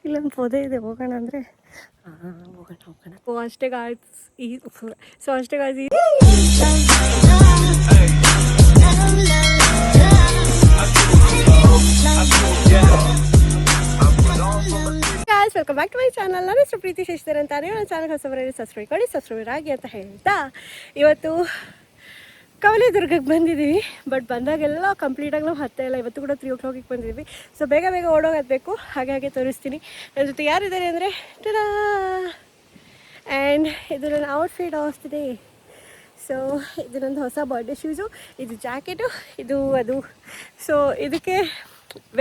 ಇಲ್ಲೊಂದು ಪೊದೆ ಇದೆ, ಹೋಗೋಣ ಅಂದರೆ ಹೋಗೋಣ. ಅಷ್ಟೇ ಗಾಯ್ಸ್ ಈ welcome back to my channel. ನಾನು ಹೆಸರು ಪ್ರೀತಿ ಶಶಿಧರ್ ಅಂತ. ನೀವು ನನ್ನ ಚಾನಲ್ ಹೊಸಬರಲ್ಲಿ ಸಬ್ಸ್ಕ್ರೈಬ್ ಆಗಿ ಅಂತ ಹೇಳ್ತಾ, ಇವತ್ತು ಕವಲೇದುರ್ಗಕ್ಕೆ ಬಂದಿದ್ದೀವಿ. ಬಟ್ ಬಂದಾಗೆಲ್ಲ ಕಂಪ್ಲೀಟಾಗಿ ನಾವು ಹತ್ತೇ ಇಲ್ಲ. ಇವತ್ತು ಕೂಡ 3 o'clock ಬಂದಿದ್ದೀವಿ. ಸೊ ಬೇಗ ಓಡೋಗಬೇಕು. ಹಾಗೆ ತೋರಿಸ್ತೀನಿ. ನನ್ನ ಜೊತೆ ಯಾರಿದ್ದಾರೆ ಅಂದರೆ ಆ್ಯಂಡ್ ಇದು ನನ್ನ ಔಟ್ಫಿಟ್ ಆಫ್ತಿದೆ. ಸೊ ಇದು ನಂದು ಹೊಸ ಬರ್ಡೇ ಶೂಸು, ಇದು ಜಾಕೆಟು, ಇದು ಅದು. ಸೊ ಇದಕ್ಕೆ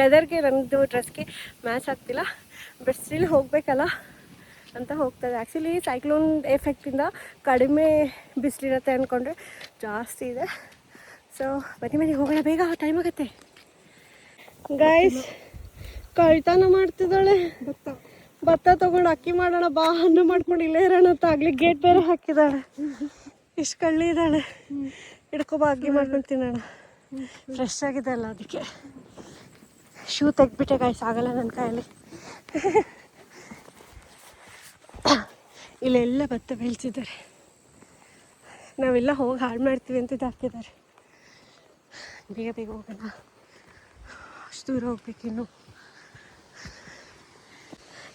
ವೆದರ್ಗೆ ನನ್ನದು ಡ್ರೆಸ್ಗೆ ಮ್ಯಾಚ್ ಆಗ್ತಿಲ್ಲ. ಬಟ್ ಸ್ಟಿಲ್ ಹೋಗಬೇಕಲ್ಲ ಅಂತ ಹೋಗ್ತದೆ. ಆ್ಯಕ್ಚುಲಿ ಸೈಕ್ಲೋನ್ ಎಫೆಕ್ಟಿಂದ ಕಡಿಮೆ ಬಿಸಿಲಿರುತ್ತೆ ಅಂದ್ಕೊಂಡ್ರೆ ಜಾಸ್ತಿ ಇದೆ. ಸೊ ಬನ್ನಿ ಹೋಗೋಣ, ಬೇಗ ಟೈಮ್ ಆಗುತ್ತೆ. ಗೈಸ್ ಕಳ್ತನ ಮಾಡ್ತಿದ್ದಾಳೆ. ಭತ್ತ ತೊಗೊಂಡು ಅಕ್ಕಿ ಮಾಡೋಣ ಬಾ, ಅನ್ನ ಮಾಡ್ಕೊಂಡು ಇಲ್ಲೇ ಇರೋಣ ಅಂತ ಆಗಲಿ ಗೇಟ್ ಬೇರೆ ಹಾಕಿದ್ದಾಳೆ. ಇಷ್ಟು ಕಳ್ಳಿ ಇದ್ದಾಳೆ. ಹಿಡ್ಕೊಬಾ, ಅಕ್ಕಿ ಮಾಡ್ಕೊಂಡು ತಿನ್ನೋಣ. ಫ್ರೆಶ್ ಆಗಿದೆ ಅಲ್ಲ, ಅದಕ್ಕೆ ಶೂ ತೆಗ್ಬಿಟ್ಟೆ. ಗೈಸ್ ಆಗಲ್ಲ ನನ್ನ ಕೈಯಲ್ಲಿ. ಇಲ್ಲೆಲ್ಲ ಭತ್ತ ಬೆಳೆಸಿದ್ದಾರೆ. ನಾವೆಲ್ಲ ಹೋಗಿ ಹಾಳು ಮಾಡ್ತೀವಿ ಅಂತ ಇದು ಹಾಕಿದ್ದಾರೆ. ಬೇಗ ಹೋಗೋಣ, ಅಷ್ಟು ದೂರ ಹೋಗ್ಬೇಕಿನ್ನು.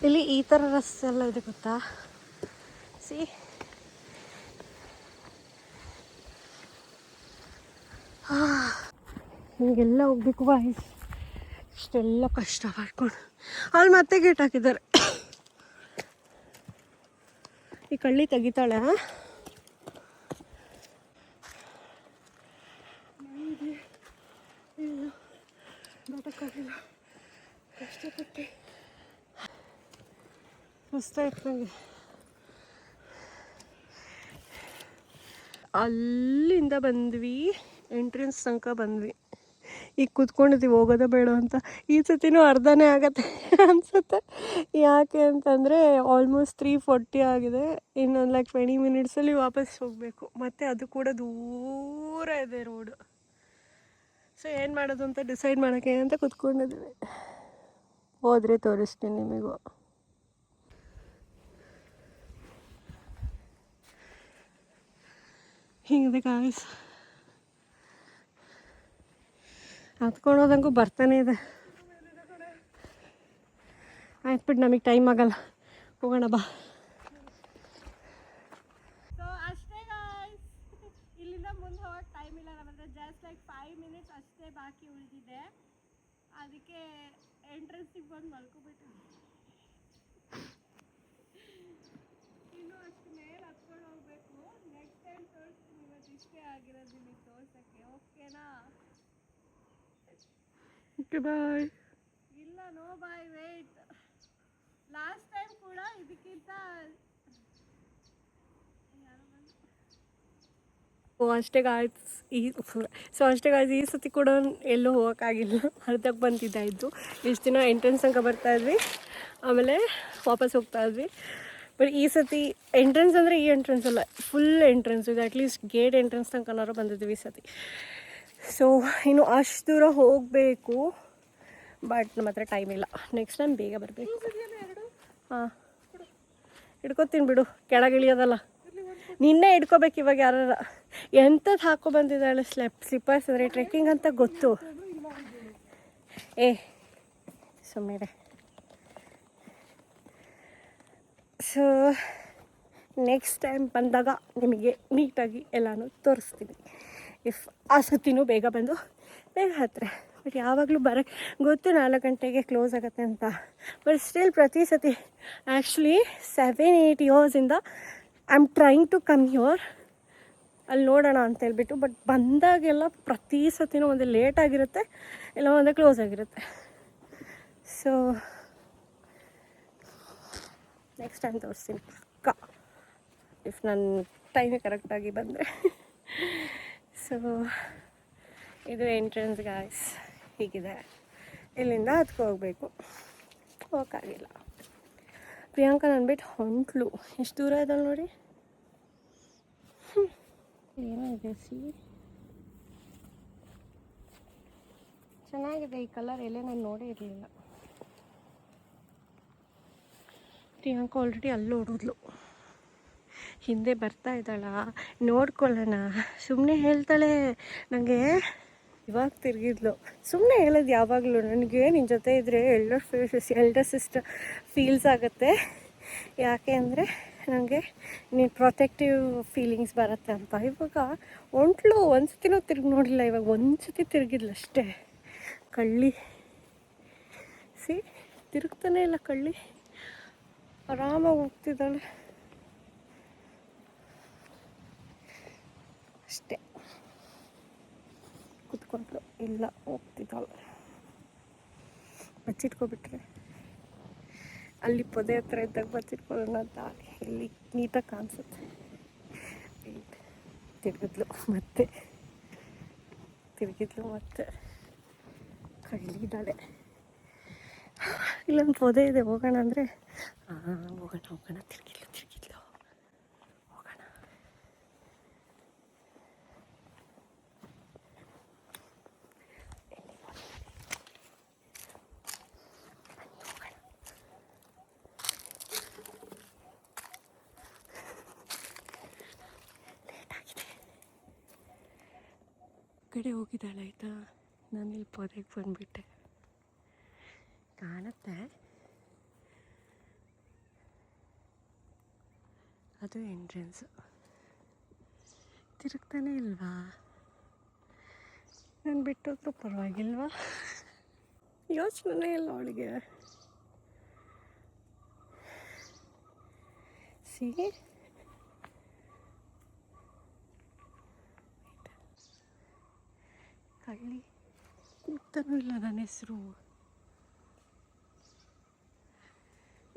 ಇಲ್ಲಿ ಈ ಥರ ರಸ್ತೆ ಎಲ್ಲ ಇದೆ ಗೊತ್ತಾ? ಹಿಂಗೆಲ್ಲ ಹೋಗ್ಬೇಕು ವಾಯ್ಸ್. ಇಷ್ಟೆಲ್ಲ ಕಷ್ಟ ಮಾಡ್ಕೊಂಡು ಅಲ್ಲಿ ಮತ್ತೆ ಗೇಟ್ ಹಾಕಿದ್ದಾರೆ. ಈ ಕಳ್ಳಿ ತೆಗಿತಾಳೆ. ಬರೋಕ್ಕಾಗಿಲ್ಲ, ಕಷ್ಟಪಟ್ಟು ಸುಸ್ತಾಯ್ತಂಗೆ. ಅಲ್ಲಿಂದ ಬಂದ್ವಿ, ಎಂಟ್ರೆನ್ಸ್ ತನಕ ಬಂದ್ವಿ. ಈಗ ಕೂತ್ಕೊಂಡಿದ್ದೀವಿ, ಹೋಗೋದೇ ಬೇಡ ಅಂತ. ಈ ಸತಿನೂ ಅರ್ಧನೇ ಆಗತ್ತೆ ಅನಿಸುತ್ತೆ. ಯಾಕೆ ಅಂತಂದರೆ ಆಲ್ಮೋಸ್ಟ್ 3:40 ಆಗಿದೆ. ಇನ್ನೊಂದು 20 ಮಿನಿಟ್ಸಲ್ಲಿ ವಾಪಸ್ ಹೋಗಬೇಕು. ಮತ್ತು ಅದು ಕೂಡ ದೂರ ಇದೆ ರೋಡು. ಸೊ ಏನು ಮಾಡೋದು ಅಂತ ಡಿಸೈಡ್ ಮಾಡೋಕ್ಕೆ ಅಂತ ಕೂತ್ಕೊಂಡಿದ್ದೀವಿ. ಹೋದರೆ ತೋರಿಸ್ತೀನಿ ನಿಮಗೂ. ಹಿಂಗಿದೆ ಗಾಯ್ಸ್. ಹತ್ಕೊಂಡೋದಂಗೂ ಬರ್ತಾನೆ ಇದೆ. ಆಯ್ತು ಬಿಟ್ಟು, ನಮಗೆ ಟೈಮ್ ಆಗಲ್ಲ, ಹೋಗೋಣ ಬಾ. ಸೊ ಅಷ್ಟೇ ಗಾಯ್ಸ್, ಇಲ್ಲಿಂದ ಮುಂದೆ ಹೋಗೋಕ್ಕೆ ಟೈಮ್ ಇಲ್ಲ. ನಮ್ಮತ್ರ ಜಸ್ಟ್ 5 ಮಿನಿಟ್ಸ್ ಅಷ್ಟೇ ಬಾಕಿ ಉಳಿದಿದೆ. ಅದಕ್ಕೆ ಎಂಟ್ರೆನ್ಸಿಗೆ ಬಂದು ಮಲ್ಕೊಬಿಟ್ಟು ಇನ್ನೂ ಅಷ್ಟು ಮೇಲೆ ಹತ್ಕೊಂಡು ಹೋಗ್ಬೇಕು. ನೆಕ್ಸ್ಟ್ ಟೈಮ್ ತೋರಿಸ್ತೀನಿ. ಇವತ್ತು ಇಷ್ಟೇ ಆಗಿರೋದು ನಿಮಗೆ ತೋರ್ಸೋಕ್ಕೆ. ಓಕೆನಾ? Okay bye. ಇಲ್ಲ, no bye, wait. Last time ಕೂಡ ಇದಕ್ಕಿಂತ ಅಷ್ಟೇ ಗಾಯ್ಸ್. ಈ ಸತಿ ಕೂಡ ಎಲ್ಲೂ ಹೋಗೋಕ್ಕಾಗಿಲ್ಲ. ಅರ್ಧಕ್ಕೆ ಬಂದಿದ್ದಾಯಿತು. ಇಷ್ಟು ದಿನ ಎಂಟ್ರೆನ್ಸ್ ತನಕ ಬರ್ತಾಯಿದ್ವಿ, ಆಮೇಲೆ ವಾಪಸ್ ಹೋಗ್ತಾಯಿದ್ವಿ. ಬಟ್ ಈ ಸತಿ ಎಂಟ್ರೆನ್ಸ್ ಅಂದರೆ ಈ ಎಂಟ್ರೆನ್ಸ್ ಅಲ್ಲ, ಫುಲ್ ಎಂಟ್ರೆನ್ಸ್ ಇದೆ. ಅಟ್ಲೀಸ್ಟ್ ಗೇಟ್ ಎಂಟ್ರೆನ್ಸ್ ತನಕನಾರು ಬಂದಿದ್ದೀವಿ ಈ ಸತಿ. ಸೊ ಇನ್ನು ಅಷ್ಟು ದೂರ ಹೋಗಬೇಕು. ಬಟ್ ನಮ್ಮ ಹತ್ರ ಟೈಮ್ ಇಲ್ಲ. ನೆಕ್ಸ್ಟ್ ಟೈಮ್ ಬೇಗ ಬರಬೇಕು. ಹಾಂ, ಹಿಡ್ಕೊತೀನಿ ಬಿಡು, ಕೆಳಗಿಳಿಯೋದಲ್ಲ. ನಿನ್ನೆ ಹಿಡ್ಕೋಬೇಕು. ಇವಾಗ ಯಾರು ಎಂಥದ್ದು ಹಾಕ್ಕೊಬಂದಿದ್ದಾಳೆ ಸ್ಲಿಪ್ಪರ್ಸ್. ಅಂದರೆ ಟ್ರೆಕ್ಕಿಂಗ್ ಅಂತ ಗೊತ್ತು. ಸುಮ್ಮನೆ. ಸೊ ನೆಕ್ಸ್ಟ್ ಟೈಮ್ ಬಂದಾಗ ನಿಮಗೆ ನೀಟಾಗಿ ಎಲ್ಲನೂ ತೋರಿಸ್ತೀನಿ. ಇಫ್ ಆ ಸತಿನೂ ಬೇಗ ಬಂದು ಬೇಗ ಹತ್ತಿರ. ಬಟ್ ಯಾವಾಗಲೂ ಬರೋಕ್ಕೆ ಗೊತ್ತು 4 ಗಂಟೆಗೆ ಕ್ಲೋಸ್ ಆಗುತ್ತೆ ಅಂತ. ಬಟ್ ಸ್ಟಿಲ್ ಪ್ರತಿ ಸತಿ ಆ್ಯಕ್ಚುಲಿ 7-8 ಇಯರ್ಸಿಂದ I am trying to come here. ಅಲ್ಲಿ ನೋಡೋಣ ಅಂತ ಹೇಳ್ಬಿಟ್ಟು. ಬಟ್ ಬಂದಾಗೆಲ್ಲ ಪ್ರತಿ ಸತಿನೂ ಒಂದು ಲೇಟ್ ಆಗಿರುತ್ತೆ, ಇಲ್ಲ ಒಂದೇ ಕ್ಲೋಸ್ ಆಗಿರುತ್ತೆ. ಸೊ ನೆಕ್ಸ್ಟ್ ಟೈಮ್ ತೋರಿಸ್ತೀನಿ ಪಕ್ಕ, ಇಫ್ ನನ್ನ ಟೈಮಿಗೆ ಕರೆಕ್ಟಾಗಿ ಬಂದರೆ. ಸೊ ಇದು ಎಂಟ್ರೆನ್ಸ್ ಗಾಯ್ಸ್. ಹೀಗಿದೆ. ಇಲ್ಲಿಂದ ಹೋಗಬೇಕು. ಹೋಗೋಕ್ಕಾಗಿಲ್ಲ. ಪ್ರಿಯಾಂಕಾ ನನ್ಬಿಟ್ಟು ಹೊಂಟ್ಲು. ಎಷ್ಟು ದೂರ ಇದಲ್ಲ ನೋಡಿ. ಏನಿದೆ ಚೆನ್ನಾಗಿದೆ ಈ ಕಲರ್. ಎಲ್ಲೇ ನಾನು ನೋಡೇ ಇರಲಿಲ್ಲ. ಪ್ರಿಯಾಂಕ ಆಲ್ರೆಡಿ ಅಲ್ಲಿ ಓಡಿದ್ಲು, ಹಿಂದೆ ಬರ್ತಾ ಇದ್ದಾಳ, ನೋಡ್ಕೊಳ್ಳೋಣ ಸುಮ್ಮನೆ ಹೇಳ್ತಾಳೆ ನನಗೆ. ಇವಾಗ ತಿರುಗಿದ್ಲು. ಸುಮ್ಮನೆ ಹೇಳೋದು ಯಾವಾಗಲೂ ನನಗೆ ನಿನ್ನ ಜೊತೆ ಇದ್ದರೆ ಎಲ್ಡರ್ ಸಿಸ್ಟರ್ ಫೀಲ್ಸ್ ಆಗುತ್ತೆ. ಯಾಕೆ ಅಂದರೆ ನನಗೆ ನೀನು ಪ್ರೊಟೆಕ್ಟಿವ್ ಫೀಲಿಂಗ್ಸ್ ಬರುತ್ತೆ ಅಂತ. ಇವಾಗ ಒಂಟ್ಲು ಒಂದು ಸತಿನೂ ತಿರುಗಿ ನೋಡಿಲ್ಲ, ಇವಾಗ ಒಂದು ಸತಿ ತಿರುಗಿದ್ಲು ಅಷ್ಟೇ. ಕಳ್ಳಿ ತಿರುಗ್ತಾನೆ ಇಲ್ಲ ಕಳ್ಳಿ, ಆರಾಮಾಗಿ ಹೋಗ್ತಿದ್ದಾಳೆ ಅಷ್ಟೇ. ಕುತ್ಕೊಂಡ್ಲು ಇಲ್ಲ ಹೋಗ್ತಿದ್ದಾಳೆ. ಬಚ್ಚಿಟ್ಕೊಬಿಟ್ರೆ ಅಲ್ಲಿ ಪೊದೆ ಹತ್ರ ಇದ್ದಾಗ ಬಚ್ಚಿಟ್ಕೊಳ್ಳೋಣ ಅಂತ ಇಲ್ಲಿ ನೀಟಾಗಿ ಕಾಣಿಸುತ್ತೆ. ತಿರುಗಿದ್ಲು ಮತ್ತೆ ಕಳ್ಳಿದ್ದಾಳೆ. ಇಲ್ಲೊಂದು ಪೊದೆ ಇದೆ, ಹೋಗೋಣ ಅಂದರೆ ಹೋಗೋಣ ತಿರುಗಿದ್ಲು ಹೋಗೋಣ. ಕಡೆ ಹೋಗಿದ್ದಾಳೆ ಆಯಿತಾ. ನಾನು ಇಲ್ಲಿ ಪೊದೆಗೆ ಬಂದುಬಿಟ್ಟೆ. ಕಾಣುತ್ತೆ ಅದು ಎಂಟ್ರೆನ್ಸು. ತಿರುಗ್ತಾನೆ ಇಲ್ವಾ? ನಾನು ಬಿಟ್ಟೋದ್ರೂ ಪರವಾಗಿಲ್ವಾ? ಯೋಚನೆ ಇಲ್ಲ ಅವಳಿಗೆ. ಕಳ್ಳಿ ಕೂಗ್ತಾನೂ ಇಲ್ಲ ನನ್ನ ಹೆಸರು.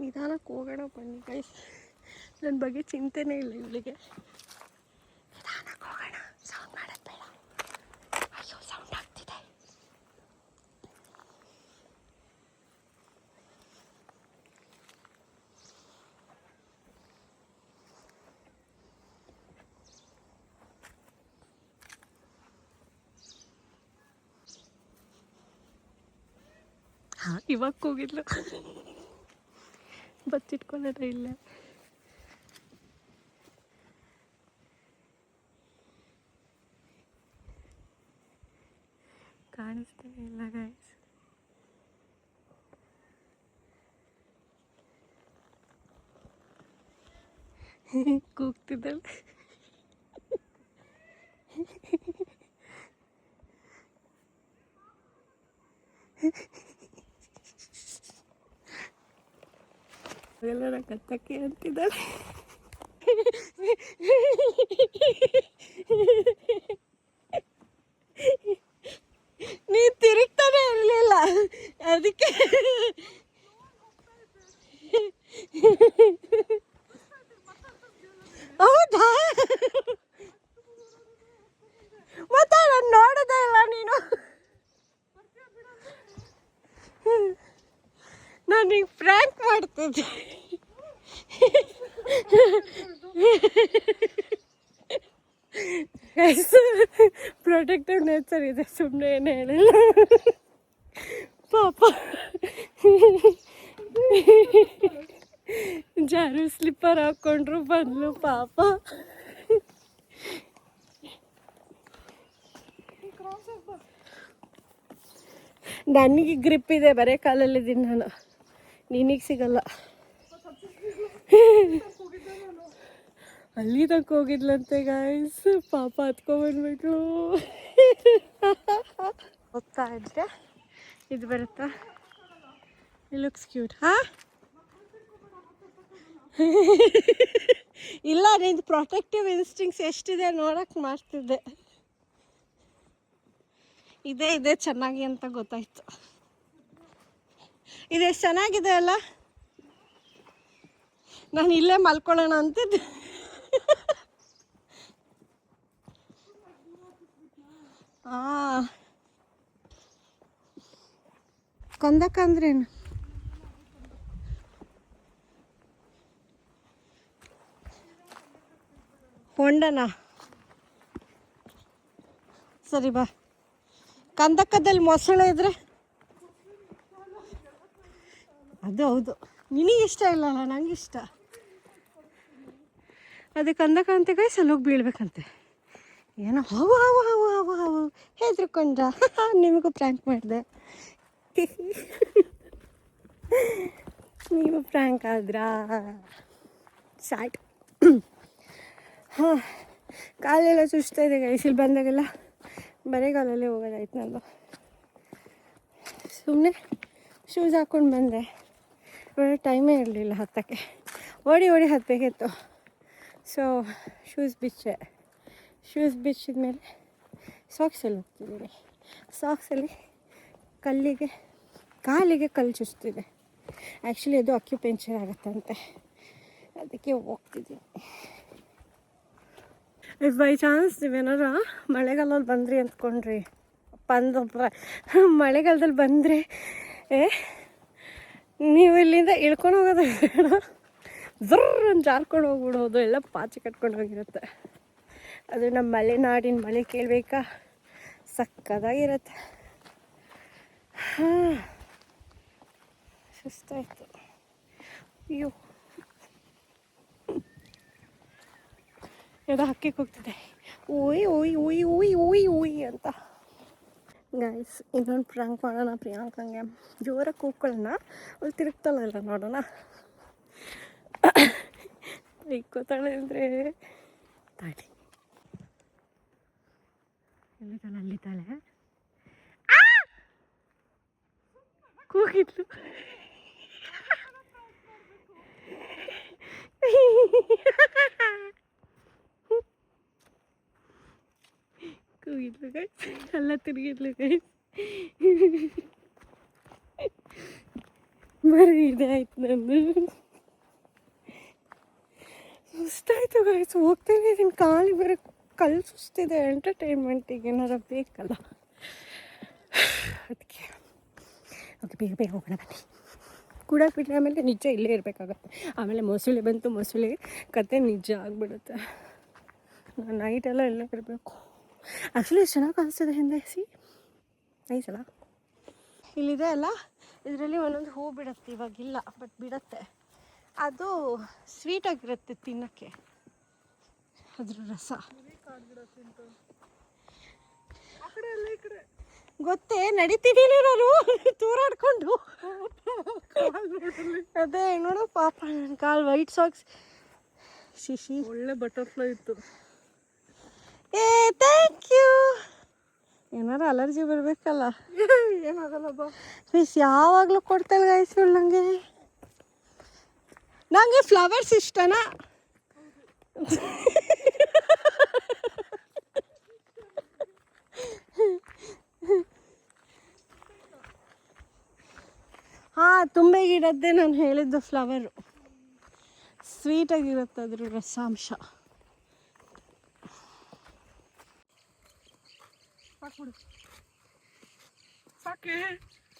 ನಿಧಾನಕ್ಕೆ ಹೋಗೋಣ ಬನ್ನಿ ಗೈಸ್. ನನ್ನ ಬಗ್ಗೆ ಚಿಂತೆನೇ ಇಲ್ಲ ಇವಳಿಗೆ. ನಿಧಾನಕ್ಕೆ ಹೋಗೋಣ, ಸೌಂಡ್ ಮಾಡೋದು ಬೇಡ. ಅಯ್ಯೋ ಸೌಂಡ್ ಆಗ್ತಿದೆ. ಇವಾಗ ಹೋಗಿದ್ಲು. ಬಚ್ಚಿಟ್ಕೊಳ್ಳೋಣ ಇಲ್ಲ. ಕಾಣಿಸ್ತಾನೆ ಇಲ್ಲ ಗೈಸ್. ಕೂಗ್ತಿದ್ದಾಳೆ. ಎಲ್ಲರ ಕತ್ತಕ್ಕೆ ಅಂತಿದ್ದಾಳೆ. ನೀ ತಿರುಗ್ತಾನೆ ಇರಲಿಲ್ಲ ಅದಕ್ಕೆ. ಹೌದಾ? ಮತ್ತೆ ನಾನು ನೋಡೋದೇ ಇಲ್ಲ. ನೀನು ನಾನು ಈಗ ಫ್ರ್ಯಾಂಕ್ ಮಾಡ್ತಿದ್ದೆ. ಪ್ರೊಟೆಕ್ಟಿವ್ ನೇಚರ್ ಇದೆ, ಸುಮ್ಮನೆ ಏನು ಹೇಳಿಲ್ಲ ಪಾಪ. ಜಾರು ಸ್ಲಿಪ್ಪರ್ ಹಾಕ್ಕೊಂಡ್ರು ಬಂದ್ಲು ಪಾಪ. ನನಗೆ ಗ್ರಿಪ್ ಇದೆ, ಬರೀ ಕಾಲಲ್ಲಿದ್ದೀನಿ ನಾನು. ನಿನಗೆ ಸಿಗಲ್ಲ. ಅಲ್ಲಿ ತನಕ ಹೋಗಿದ್ಲಂತೆ ಗಾಯ್ಸ್, ಪಾಪ ಹತ್ಕೊಂಡ್ಬಂದ್ಬಿಟ್ರು. ಹೋಗ್ತಾ ಇದ್ರೆ ಇದು ಬರುತ್ತಾ, ಇಟ್ ಲುಕ್ಸ್ ಕ್ಯೂಟ್. ಇಲ್ಲ, ನಿಂದು ಪ್ರೊಟೆಕ್ಟಿವ್ ಇನ್ಸ್ಟಿಂಕ್ಟ್ಸ್ ಎಷ್ಟಿದೆ ನೋಡಕ್ಕೆ ಮಾಡ್ತಿದ್ದೆ. ಇದೇ ಚೆನ್ನಾಗಿ ಅಂತ ಗೊತ್ತಾಯ್ತು. ಇದೆಷ್ಟು ಚೆನ್ನಾಗಿದೆ ಅಲ್ಲ. ನಾನು ಇಲ್ಲೇ ಮಲ್ಕೊಳ್ಳೋಣ ಅಂತಿದ್ದೆ. ಕಂದಕ ಅಂದ್ರೇನು? ಹೊಂಡನಾ? ಸರಿ ಬಾ. ಕಂದಕದಲ್ಲಿ ಮೊಸಳೆ ಇದ್ರೆ ಅದು ಹೌದು. ನಿನಗೆ ಇಷ್ಟ ಇಲ್ಲಲ್ಲ, ನಂಗೆ ಇಷ್ಟ. ಅದಕ್ಕೆ ಅಂದಕ್ಕಂತೆ ಗೈಸ್ ಅಲ್ಲಿ ಹೋಗಿ ಬೀಳ್ಬೇಕಂತೆ. ಏನೋ ಹಾವು ಹಾವು ಹಾವು ಹಾವು ಹಾವು ಹೆದ್ರಕೊಂಡ್ರ. ನಿಮಗೂ ಪ್ರ್ಯಾಂಕ್ ಮಾಡಿದೆ. ನೀವು ಪ್ರ್ಯಾಂಕ್ ಆದ್ರಾ? ಸ್ಯಾಟ್. ಹಾಂ, ಕಾಲೆಲ್ಲ ಸುಸ್ತಾ ಇದೆ ಗೈಸ್. ಇಲ್ಲಿ ಬಂದಾಗೆಲ್ಲ ಬರೆಗಾಲಲ್ಲೇ ಹೋಗೋದಾಯ್ತು ನಾನು. ಸುಮ್ಮನೆ ಶೂಸ್ ಹಾಕ್ಕೊಂಡು ಬಂದೆ. ಒಳ್ಳೆ ಟೈಮೇ ಇರಲಿಲ್ಲ ಹತ್ತಕ್ಕೆ. ಓಡಿ ಓಡಿ ಹತ್ತಬೇಕಿತ್ತು. ಸೊ ಶೂಸ್ ಬಿಚ್ಚಿದ ಮೇಲೆ ಸಾಕ್ಸಲ್ಲಿ ಹೋಗ್ತಿದ್ದೀನಿ. ಸಾಕ್ಸಲ್ಲಿ ಕಾಲಿಗೆ ಕಲ್ಲು ಚುಚ್ತಿದೆ. ಆ್ಯಕ್ಚುಲಿ ಅದು ಅಕ್ಯುಪಂಕ್ಚರ್ ಆಗುತ್ತಂತೆ, ಅದಕ್ಕೆ ಹೋಗ್ತಿದ್ದೀನಿ. ಇಫ್ ಬೈ ಚಾನ್ಸ್ ನೀವೇನಾರ ಮಳೆಗಾಲದಲ್ಲಿ ಬಂದ್ರಿ ಅಂದ್ಕೊಂಡ್ರಿ, ಮಳೆಗಾಲದಲ್ಲಿ ಬಂದರೆ ನೀವು ಇಲ್ಲಿಂದ ಇಳ್ಕೊಂಡು ಹೋಗೋದು ಬೇಡ, ಜರ್ರ್ ಅಂತ ಜಾರ್ಕೊಂಡು ಹೋಗ್ಬಿಡೋದು. ಎಲ್ಲ ಪಾಚಿ ಕಟ್ಕೊಂಡು ಹೋಗಿರುತ್ತೆ. ಅದು ನಮ್ಮ ಮಲೆನಾಡಿನ ಮಳೆ ಕೇಳಬೇಕಾ, ಸಕ್ಕದಾಗಿರುತ್ತೆ. ಹಾಂ, ಸುಸ್ತಾಯಿತು. ಅಯ್ಯೋ, ಇದು ಹಕ್ಕಿಗೆ ಹೋಗ್ತಿದೆ, ಓಯ್ ಓಯ್ ಓಯ್ ಓಯ್ ಓಯ್ ಓಯ್ ಅಂತ. ಗೈಸ್, ಇನ್ನೊಂದು ಪ್ರ್ಯಾಂಕ್ ಮಾಡೋಣ ಪ್ರಿಯಾಂಕಂಗೆ. ಜೋರಾಗಿ ಕೂಗ್ಕೊಳ್ಳೋಣ, ಅಲ್ಲಿ ತಿರುಗ್ತಲ್ಲ ನೋಡೋಣ. ಇಕ್ಕೋತಾಳೆ ಅಂದರೆ ತಾಳಿ ಎಲ್ಲಿದ್ದಾಳೆ, ಅಲ್ಲಿದ್ದಾಳೆ. ಕೂಗಿದ್ಲು. ಕೂಗಿದ್ಲು ಗೈಸ್, ಎಲ್ಲ ತಿರುಗಿದ್ಲು ಗೈಸ್. ಬರೀ ಇದೆ ಆಯ್ತು ನಂದು. ಸುಸ್ತಾಯ್ತು ಗೈಸ್, ಹೋಗ್ತಾನೆ ಇದೀನಿ. ಕಾಲಿಗೆ ಬೇರೆ ಕಲ್ಲು ಸುಸ್ತಿದೆ. ಎಂಟರ್ಟೈನ್ಮೆಂಟಿಗೆ ಏನಾರ ಬೇಕಲ್ಲ, ಅದಕ್ಕೆ ಓಕೆ ಬೇಗ ಹೋಗೋಣ ಬನ್ನಿ. ಕೂಡಕ್ಕೆ ಬಿಟ್ಟರೆ ಆಮೇಲೆ ನಿಜ ಇಲ್ಲೇ ಇರಬೇಕಾಗತ್ತೆ. ಆಮೇಲೆ ಮೊಸಳೆ ಬಂತು, ಮೊಸಳೆ ಕತೆ ನಿಜ ಆಗಿಬಿಡುತ್ತೆ. ನೈಟೆಲ್ಲ ಇಲ್ಲೇ ಇರಬೇಕು. ಆ್ಯಕ್ಚುಲಿ ಚೆನ್ನಾಗಿ ಕಾಣಿಸ್ತಿದೆ ಹಿಂದೆ. ನೈಸಲ್ಲ. ಇಲ್ಲಿದೆ ಅಲ್ಲ, ಇದರಲ್ಲಿ ಒಂದೊಂದು ಹೂ ಬಿಡುತ್ತೆ. ಇವಾಗಿಲ್ಲ, ಬಟ್ ಬಿಡುತ್ತೆ. ಅದು ಸ್ವೀಟಾಗಿರುತ್ತೆ ತಿನ್ನೋಕ್ಕೆ, ಅದ್ರ ರಸ. ಗೊತ್ತೇ, ನಡೀತಿದ್ದೀನಿ ನಾನು ತೂರಾಡ್ಕೊಂಡು. ಅದೇ ನೋಡು ಪಾಪ, ನನ್ನ ಕಾಲು ವೈಟ್ ಸಾಕ್ಸ್. ಶಿಶಿ ಒಳ್ಳೆ ಬಟರ್ಫ್ಲೈ ಇತ್ತು. ಏ ಥ್ಯಾಂಕ್ ಯು. ಏನಾರು ಅಲರ್ಜಿ ಬರಬೇಕಲ್ಲ. ಏನಾಗಲ್ಲ ಬಾ. ಫಿಶ್ ಯಾವಾಗಲೂ ಕೊಡ್ತಾಳೆ ಗೈಸ್ ನಂಗೆ ಫ್ಲವರ್ಸ್ ಇಷ್ಟನಾ? ಹಾಂ, ತುಂಬೆಗಿಡದ್ದೇ ನಾನು ಹೇಳಿದ್ದು ಫ್ಲವರು. ಸ್ವೀಟಾಗಿರುತ್ತೆ ಅದ್ರ ರಸಾಂಶ.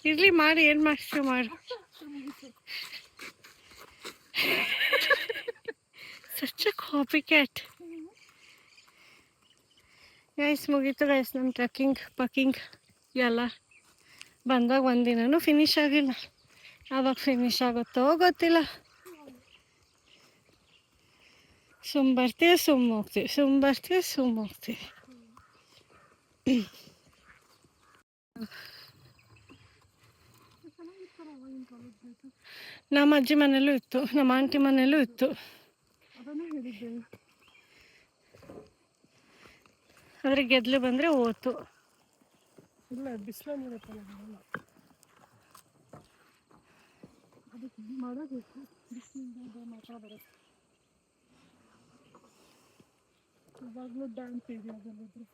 ಇರ್ಲಿ, ಮಾಡಿ ಏನು ಮಾಡ್ತೀವಿ ಮಾಡು. Such a copy cat. Guys, ಮುಗೀತು ಗೈಸ್ ನಮ್ಮ ಪಕ್ಕಿಂಗ್ ಎಲ್ಲ. ಬಂದಾಗ ಒಂದಿನೂ ಫಿನಿಶ್ ಆಗಿಲ್ಲ. ಯಾವಾಗ ಫಿನಿಶ್ ಆಗುತ್ತೋ ಗೊತ್ತಿಲ್ಲ. ಬರ್ತೀವಿ ಹೋಗ್ತೀವಿ. ನಮ್ಮ ಅಜ್ಜಿ ಮನೇಲೂ ಇತ್ತು, ನಮ್ಮ ಆಂಟಿ ಮನೇಲೂ ಇತ್ತು. ಆದರೆ ಗೆದ್ಲು ಬಂದರೆ ಹೋತು. ಇಲ್ಲ, ಬಿಸಿಲಲ್ಲಿರುತ್ತಲ್ಲ ಅದಕ್ಕೆ ಮಾಡಬೇಕು. ಬಿಸಿಲಿಂದ ಮಾತಾಡೋದು ಇವಾಗಲೂ ಡ್ಯಾನ್ಸ್ ಇದೆ ಅದರಲ್ಲಿದ್ರು.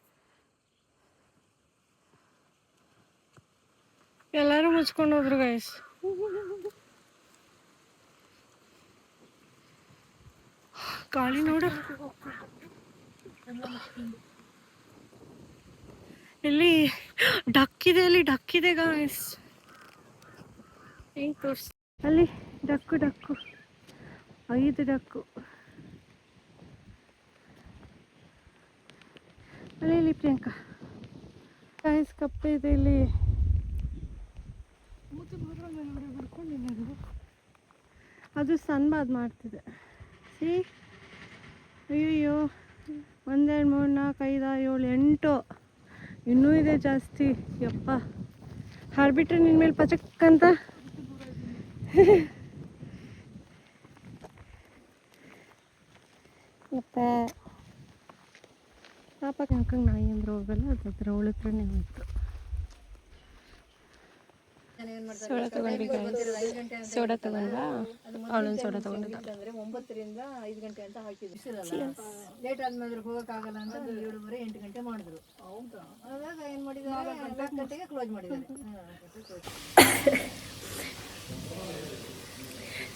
ಎಲ್ಲರೂ ಮುಚ್ಕೊಂಡು ಹೋದ್ರು ಗೈಸ್. ಗಾಳಿ ನೋಡು. ಇಲ್ಲಿ ಡಕ್ಕಿದೆ ಗೈಸ್. ಹೆಂಗೆ ತೋರಿಸ್, ಅಲ್ಲಿ ಡಕ್ಕು 5 ಡಕ್ಕು. ಅಲ್ಲಿ ಪ್ರಿಯಾಂಕಾ ಗೈಸ್, ಕಪ್ಪೆ ಇದೆ ಇಲ್ಲಿ. ಅದು ಸನ್ ಬಾತ್ ಮಾಡ್ತಿದೆ. ಸಿ ಅಯ್ಯಯ್ಯೋ 1 2 3 4 5 6 7 8 ಇನ್ನೂ ಇದೆ ಜಾಸ್ತಿ. ಯಪ್ಪ ಹಾರ್ಬಿಟ್ರೆ ನಿನ್ನ ಮೇಲೆ ಪಚಕ್ಕಂತ. ಯಪ್ಪ ಪಾಪ ಯಾಕಂಗೆ ನಾಯಿ ಅಂದ್ರೆ ಹೋಗಲ್ಲ, ಅದು ಹತ್ರ ಅವಳ ಹತ್ರನೇ ಹೋಯ್ತು. ಸೋಡಾ ತಗೊಂಡ್ವಿ, ಸೋಡಾ ತಗೊಂಡ್ವಾ, ಅವಳೊಂದು ಸೋಡಾ ತಗೊಂಡಿದ್ದ. 9 ರಿಂದ 5 ಗಂಟೆ ಅಂತ ಹಾಕಿದ್ರು. ಲೇಟ್ ಆದ್ಮೇಲೆ ಹೋಗೋಕ್ಕಾಗಲ್ಲ ಅಂತ 7:30 8 ಗಂಟೆ ಮಾಡಿದ್ರು. ಹೌದಾ? ಅವಾಗ ಏನು ಮಾಡಿದ್ದಾರೆ, 4 ಗಂಟೆಗೆ ಕ್ಲೋಸ್ ಮಾಡಿದ್ದಾರೆ.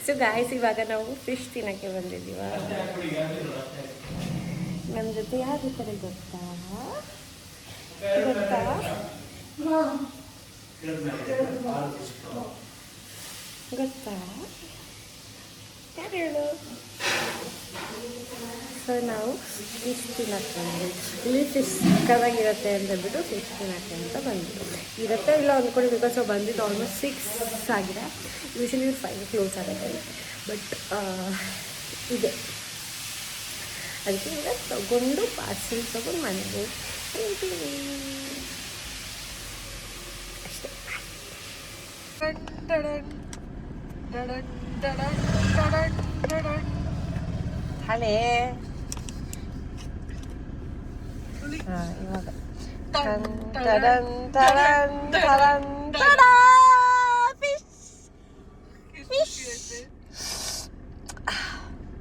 ಸೊ ಗಾಯ್ಸ್, ಇವಾಗ ನಾವು ಫಿಶ್ ತಿನ್ನೋಕ್ಕೆ ಬಂದಿದ್ದೀವ. ನನ್ನ ಜೊತೆ ಯಾರು ಇರ್ತಾರೆ ಗೊತ್ತಾ? ಗೊತ್ತಾ ಯಾರು ಹೇಳು? ಸೊ ನಾವು ಫಿಶ್ ತಿನ್ನಕ್ಕೆ ಬಂದ್ವಿ. ಇಲ್ಲಿ ಫಿಶ್ ಚಿಕ್ಕದಾಗಿರುತ್ತೆ ಅಂತ ಹೇಳ್ಬಿಟ್ಟು ಫಿಶ್ ತಿನ್ನಕ್ಕೆ ಅಂತ ಬಂದ್ವಿ. ಇರುತ್ತೆ ಇಲ್ಲ ಅಂದ್ಕೊಂಡು, ಬಿಕಾಸ್ ನಾವು ಬಂದಿದ್ದು ಆಲ್ಮೋಸ್ಟ್ 6 ಆಗಿದೆ. ಯೂಶಲಿ 5 ಕ್ಲೋಸ್ ಆಗುತ್ತೆ. ಬಟ್ ಇದೆ, ಅದಕ್ಕೆ ಈಗ ತಗೊಂಡು ಪಾರ್ಸೆಲ್ ತಗೊಂಡು ಮನೆಗೆ ತಿಂತೀವಿ ಅಷ್ಟೇ. ಹಲೇ ಇವಾಗ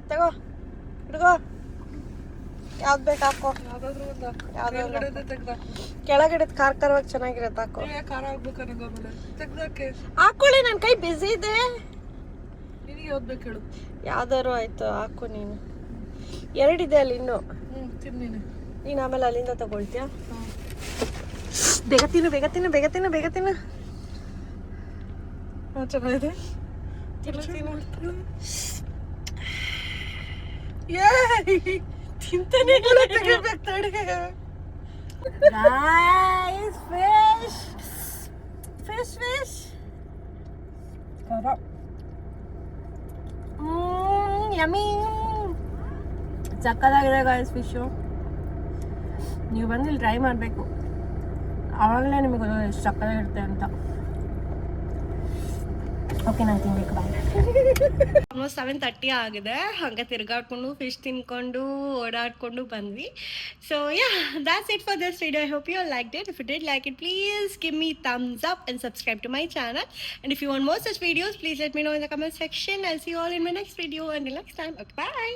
ತಗೋ ಹುಡುಗೋ, ಯಾವ್ದು ಬೇಕು ಹಾಕೋ. ಕೆಳಗಡೆ ಖಾರವಾಗಿ ಚೆನ್ನಾಗಿರತ್ತೆ, ಹಾಕೋ. ಹಾಕೊಳ್ಳಿ, ನನ್ನ ಕೈ ಬಿಸಿ ಇದೆ. ಯಾವ್ದಾರು ಆಯ್ತು, ಹಾಕು ನೀನು. 2 ಇದೆ ಅಲ್ಲಿ ಇನ್ನು. ನೀನು ಆಮೇಲೆ ಅಲ್ಲಿಂದ ತಗೊಳ್ತೀಯ. ಬೇಗ ತಿನ್ನು ಬೇಗ ತಿನ್ನು ಬೇಗ ತಿನ್ನು ಬೇಗ ತಿನ್ನು. ಚೆನ್ನಾಗಿದೆ. ತಿಂತಾನೆ ಫಿಶ್ ಫಿಶ್ ಯಮ್ಮಿ, ಸಕ್ಕತ್ತಾಗಿದೆ ಗಾಯ್ಸ್ ಫಿಶು. ನೀವು ಬಂದು ಇಲ್ಲಿ ಟ್ರೈ ಮಾಡಬೇಕು, ಆವಾಗಲೇ ನಿಮಗೆ ಗೊತ್ತಾಗೋದು ಎಷ್ಟು ಸಕ್ಕತ್ತಾಗಿರುತ್ತೆ ಅಂತ. ಓಕೆ, ನಾನು ತಿನ್ಬೇಕು. ಬಾಯ್. ಆಲ್ಮೋಸ್ಟ್ 7:30 ಆಗಿದೆ. ಹಾಗೆ ತಿರ್ಗಾಡ್ಕೊಂಡು ಫಿಶ್ ತಿನ್ಕೊಂಡು ಓಡಾಡ್ಕೊಂಡು ಬಂದ್ವಿ. So yeah, that's it for this video. I hope you all liked it. If you did like it, please give me thumbs up and subscribe to my channel. And if you want more such videos, please let me know in the comment section. I'll see you all in my next video. Until next time, okay, bye.